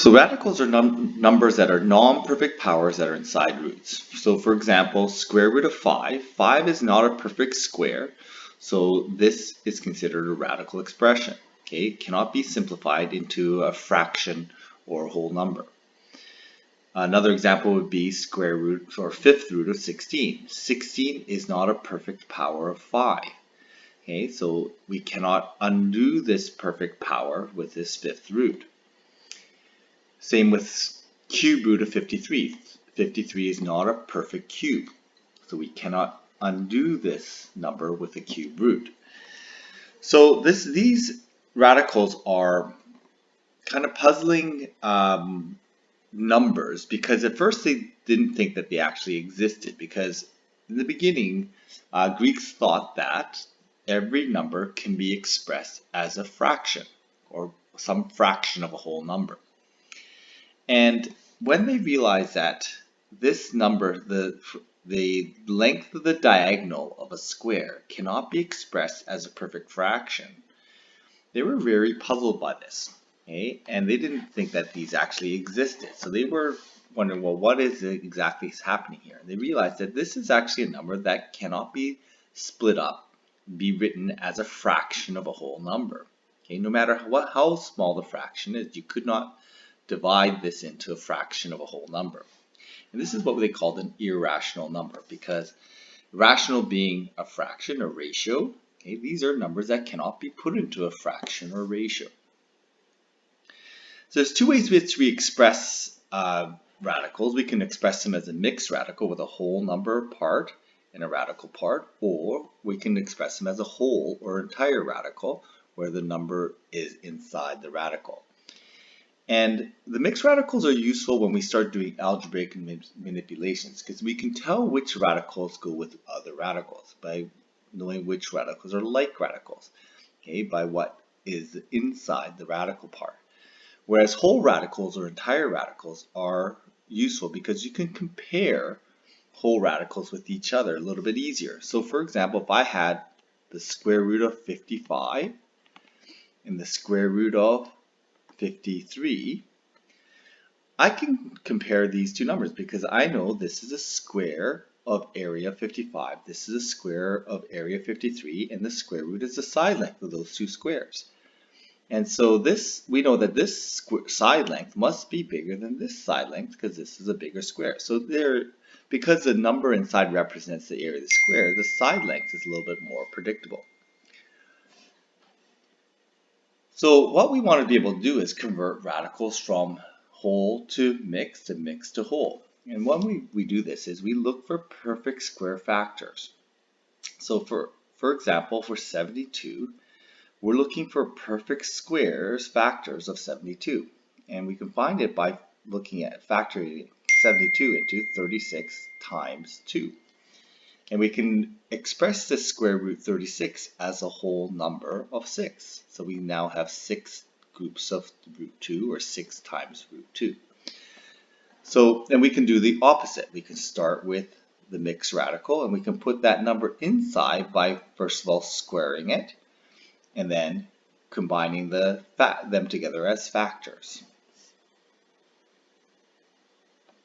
So radicals are numbers that are non-perfect powers that are inside roots. So for example, square root of 5. 5 is not a perfect square, so this is considered a radical expression. Okay, it cannot be simplified into a fraction or a whole number. Another example would be square root or fifth root of 16. 16 is not a perfect power of 5. Okay, so we cannot undo this perfect power with this fifth root. Same with cube root of 53. 53 is not a perfect cube, so we cannot undo this number with a cube root. So these radicals are kind of puzzling numbers, because at first they didn't think that they actually existed, because in the beginning Greeks thought that every number can be expressed as a fraction or some fraction of a whole number. And when they realized that this number, the length of the diagonal of a square, cannot be expressed as a perfect fraction, they were very puzzled by this. Okay? And they didn't think that these actually existed. So they were wondering, well, what is exactly happening here? And they realized that this is actually a number that cannot be split up, be written as a fraction of a whole number. Okay? No matter how small the fraction is, you could not divide this into a fraction of a whole number. And this is what they called an irrational number, because rational being a fraction or ratio, okay, these are numbers that cannot be put into a fraction or ratio. So there's two ways which we express radicals. We can express them as a mixed radical with a whole number part and a radical part, or we can express them as a whole or entire radical where the number is inside the radical. And the mixed radicals are useful when we start doing algebraic manipulations, because we can tell which radicals go with other radicals by knowing which radicals are like radicals, okay, by what is inside the radical part. Whereas whole radicals or entire radicals are useful because you can compare whole radicals with each other a little bit easier. So for example, if I had the square root of 55 and the square root of 53, I can compare these two numbers because I know this is a square of area 55, this is a square of area 53, and the square root is the side length of those two squares. And so we know that this side length must be bigger than this side length because this is a bigger square. So because the number inside represents the area of the square, the side length is a little bit more predictable. So what we want to be able to do is convert radicals from whole to mixed and mixed to whole. And when we do this is we look for perfect square factors. So for example, for 72, we're looking for perfect squares factors of 72. And we can find it by looking at factoring 72 into 36 times 2. And we can express this square root 36 as a whole number of 6. So we now have 6 groups of root 2, or 6 times root 2. So then we can do the opposite. We can start with the mixed radical, and we can put that number inside by first of all squaring it, and then combining them together as factors.